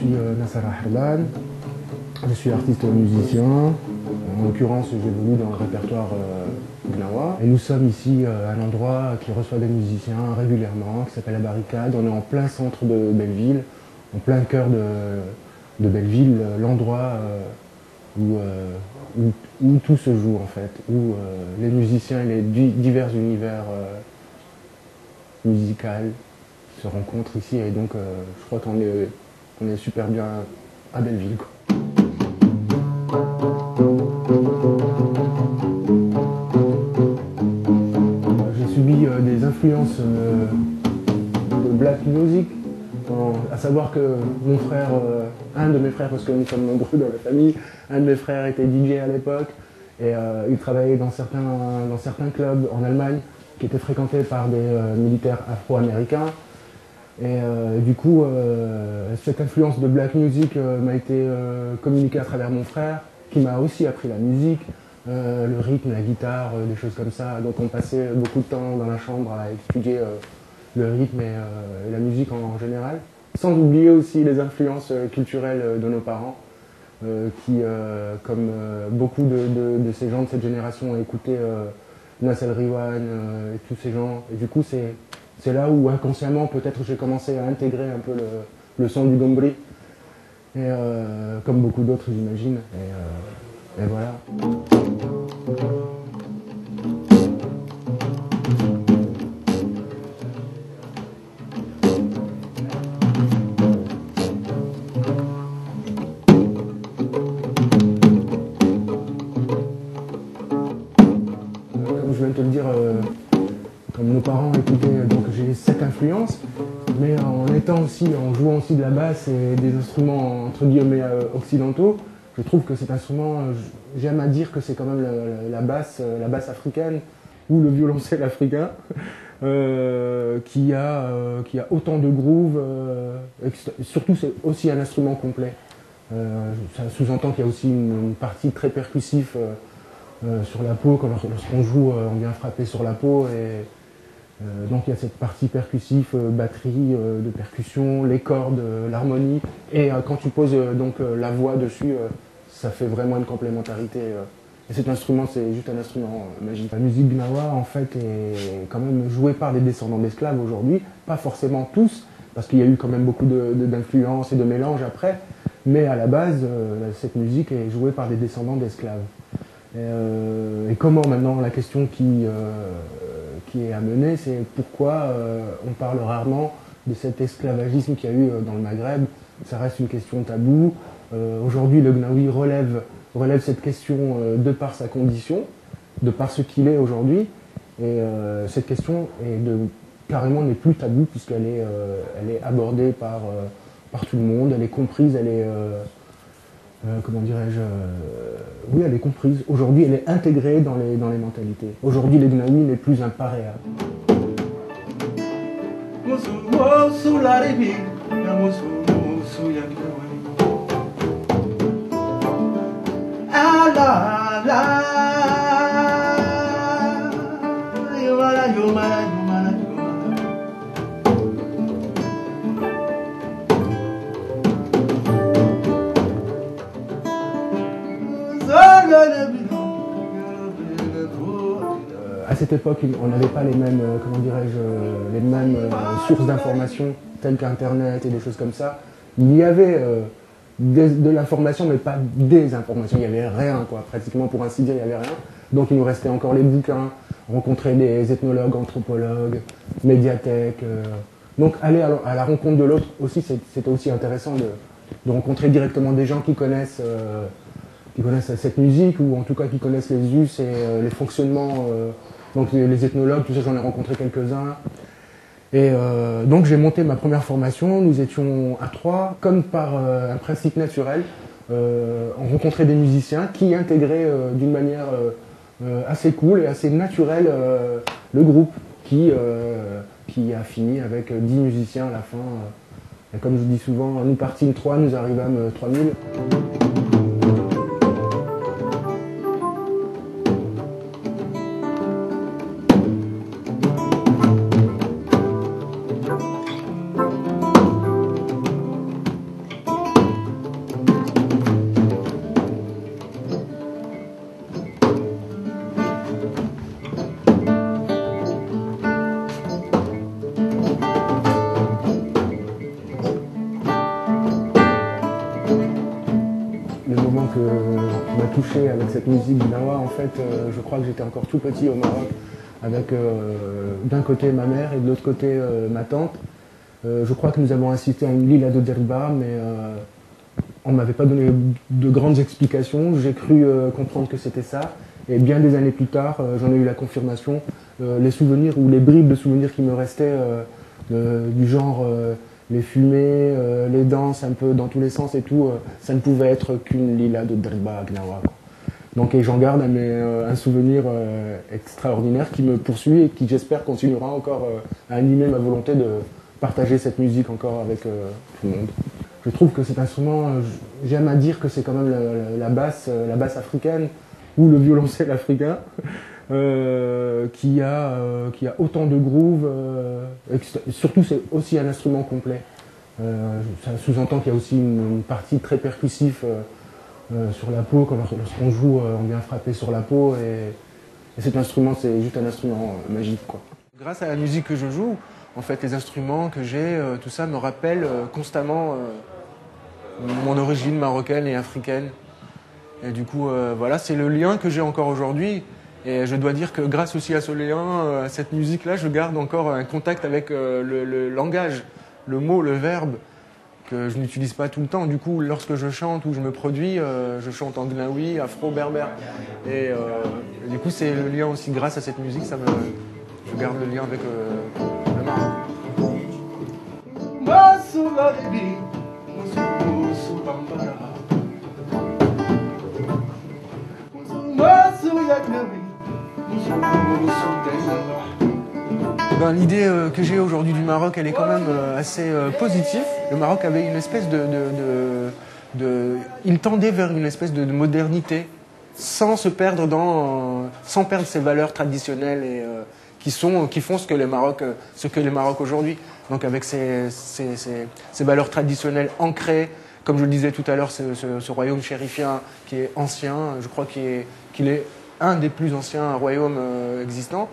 suis Nasser Harlan, je suis artiste musicien. En l'occurrence, j'évolue dans le répertoire Gnawa. Et nous sommes ici à un endroit qui reçoit des musiciens régulièrement, qui s'appelle La Barricade. On est en plein centre de Belleville, en plein cœur de Belleville, l'endroit où tout se joue en fait, où les musiciens et les divers univers musicaux se rencontrent ici. Et donc je crois qu'on est super bien à Belleville, quoi. J'ai subi des influences de black music, à savoir que mon frère, un de mes frères, parce que nous sommes nombreux dans la famille, un de mes frères était DJ à l'époque et il travaillait dans certains clubs en Allemagne qui étaient fréquentés par des militaires afro-américains. Et du coup, cette influence de black music m'a été communiquée à travers mon frère, qui m'a aussi appris la musique, le rythme, la guitare, des choses comme ça. Donc on passait beaucoup de temps dans la chambre à étudier le rythme et la musique en général. Sans oublier aussi les influences culturelles de nos parents, qui, comme beaucoup de ces gens de cette génération, ont écouté Nassel Riwan et tous ces gens. Et du coup, c'est là où inconsciemment, peut-être, j'ai commencé à intégrer un peu le son du Gombri. Et comme beaucoup d'autres, j'imagine. Et voilà. Comme je viens de te le dire, comme nos parents écoutaient, donc j'ai cette influence, mais en jouant aussi de la basse et des instruments entre guillemets occidentaux, je trouve que cet instrument, j'aime à dire que c'est quand même la basse africaine ou le violoncelle africain, qui a autant de groove, et surtout c'est aussi un instrument complet. Ça sous-entend qu'il y a aussi une partie très percussive sur la peau, quand lorsqu'on joue, on vient frapper sur la peau, et donc il y a cette partie percussive, batterie, de percussion, les cordes, l'harmonie, et quand tu poses donc la voix dessus, ça fait vraiment une complémentarité. Et cet instrument, c'est juste un instrument magique. La musique gnawa, en fait, est quand même jouée par des descendants d'esclaves aujourd'hui, pas forcément tous, parce qu'il y a eu quand même beaucoup d'influences et de mélanges après, mais à la base, cette musique est jouée par des descendants d'esclaves. Et comment maintenant, la question qui est amenée, c'est pourquoi on parle rarement de cet esclavagisme qu'il y a eu dans le Maghreb. Ça reste une question taboue. Aujourd'hui, le Gnawi relève cette question de par sa condition, de par ce qu'il est aujourd'hui. Et cette question carrément n'est plus taboue, puisqu'elle est abordée par tout le monde, elle est comprise, elle est... comment dirais-je, oui, elle est comprise. Aujourd'hui, elle est intégrée dans les mentalités. Aujourd'hui, le Gnawi n'est plus un paréa. À cette époque, on n'avait pas les mêmes, comment dirais-je, les mêmes sources d'informations telles qu'Internet et des choses comme ça. Il y avait de l'information, mais pas des informations. Il n'y avait rien, quoi. Pratiquement, pour ainsi dire, il n'y avait rien. Donc il nous restait encore les bouquins, rencontrer des ethnologues, anthropologues, médiathèques. Donc aller à la rencontre de l'autre aussi, c'était aussi intéressant de rencontrer directement des gens qui connaissent cette musique, ou en tout cas qui connaissent les us et les fonctionnements. Donc les ethnologues, tout ça, j'en ai rencontré quelques-uns. Et donc j'ai monté ma première formation, nous étions à 3, comme par un principe naturel. On rencontrait des musiciens qui intégraient d'une manière assez cool et assez naturelle le groupe, qui a fini avec 10 musiciens à la fin. Et comme je dis souvent, nous partîmes 3, nous arrivâmes 3000. qui m'a touché avec cette musique gnawa, en fait, je crois que j'étais encore tout petit au Maroc, avec d'un côté ma mère et de l'autre côté ma tante. Je crois que nous avons assisté à une Lila de Derba, mais on ne m'avait pas donné de grandes explications. J'ai cru comprendre que c'était ça. Et bien des années plus tard, j'en ai eu la confirmation. Les souvenirs ou les bribes de souvenirs qui me restaient du genre les fumées, les danses un peu dans tous les sens et tout, ça ne pouvait être qu'une Lila de Derba Gnawa. Donc et j'en garde un souvenir extraordinaire qui me poursuit et qui j'espère continuera encore à animer ma volonté de partager cette musique encore avec tout le monde. Je trouve que cet instrument, j'aime à dire que c'est quand même la basse africaine ou le violoncelle africain qui a autant de groove. Surtout, c'est aussi un instrument complet. Ça sous-entend qu'il y a aussi une partie très percussive sur la peau. Lorsqu'on joue, on vient frapper sur la peau. Et cet instrument, c'est juste un instrument magique, quoi. Grâce à la musique que je joue, en fait, les instruments que j'ai, tout ça me rappelle constamment mon origine marocaine et africaine. Et du coup, voilà, c'est le lien que j'ai encore aujourd'hui. Et je dois dire que grâce aussi à ce lien, à cette musique-là, je garde encore un contact avec le langage, le mot, le verbe, que je n'utilise pas tout le temps. Du coup, lorsque je chante ou je me produis, je chante en gnawi, afro-berbère. Et du coup, c'est le lien aussi, grâce à cette musique, je garde le lien avec le Maroc. Ben, l'idée que j'ai aujourd'hui du Maroc, elle est quand même assez positive. Le Maroc avait une espèce il tendait vers une espèce de modernité, sans se perdre sans perdre ses valeurs traditionnelles et qui font ce que les Maroc aujourd'hui. Donc avec ces valeurs traditionnelles ancrées, comme je le disais tout à l'heure, ce royaume chérifien qui est ancien, je crois qu'il est un des plus anciens royaumes existants.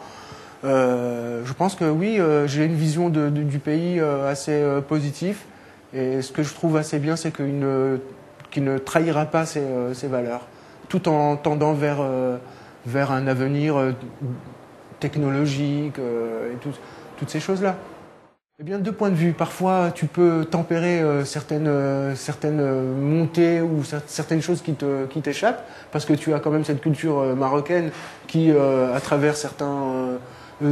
Je pense que oui, j'ai une vision du pays assez positive. Et ce que je trouve assez bien, c'est qu'il ne trahira pas ses valeurs, tout en tendant vers un avenir technologique et toutes ces choses-là. Eh bien, deux points de vue. Parfois, tu peux tempérer certaines montées ou certaines choses qui t'échappent, parce que tu as quand même cette culture marocaine qui, à travers certains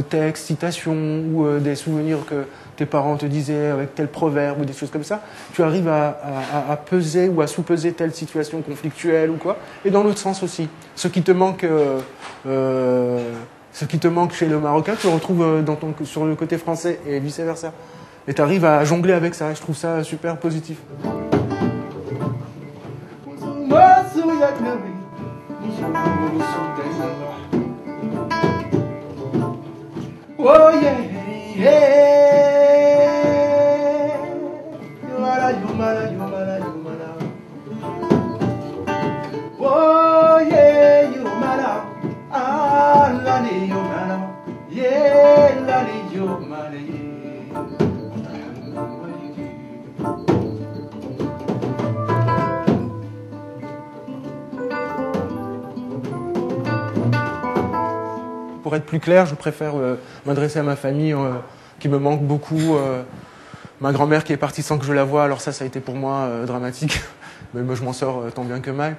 textes, citations ou des souvenirs que tes parents te disaient avec tel proverbe ou des choses comme ça, tu arrives à peser ou à sous-peser telle situation conflictuelle ou quoi. Et dans l'autre sens aussi. Ce qui te manque chez le Marocain, tu le retrouves sur le côté français et vice-versa. Et tu arrives à jongler avec ça. Je trouve ça super positif. Oh yeah, yeah. Oh yeah, you mala. Ah, lani you mala. Yeah, lani you mala. Pour être plus clair, je préfère m'adresser à ma famille qui me manque beaucoup. Ma grand-mère qui est partie sans que je la voie, alors ça a été pour moi dramatique. Mais moi je m'en sors tant bien que mal.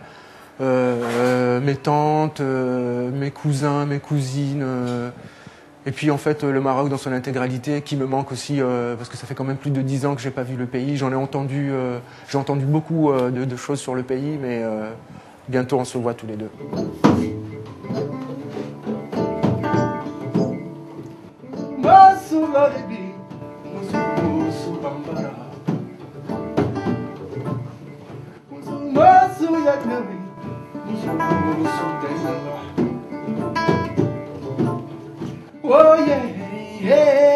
Mes tantes, mes cousins, mes cousines. Et puis en fait le Maroc dans son intégralité qui me manque aussi parce que ça fait quand même plus de 10 ans que j'ai pas vu le pays. J'ai entendu beaucoup de choses sur le pays, mais bientôt on se voit tous les deux. Oh yeah, yeah.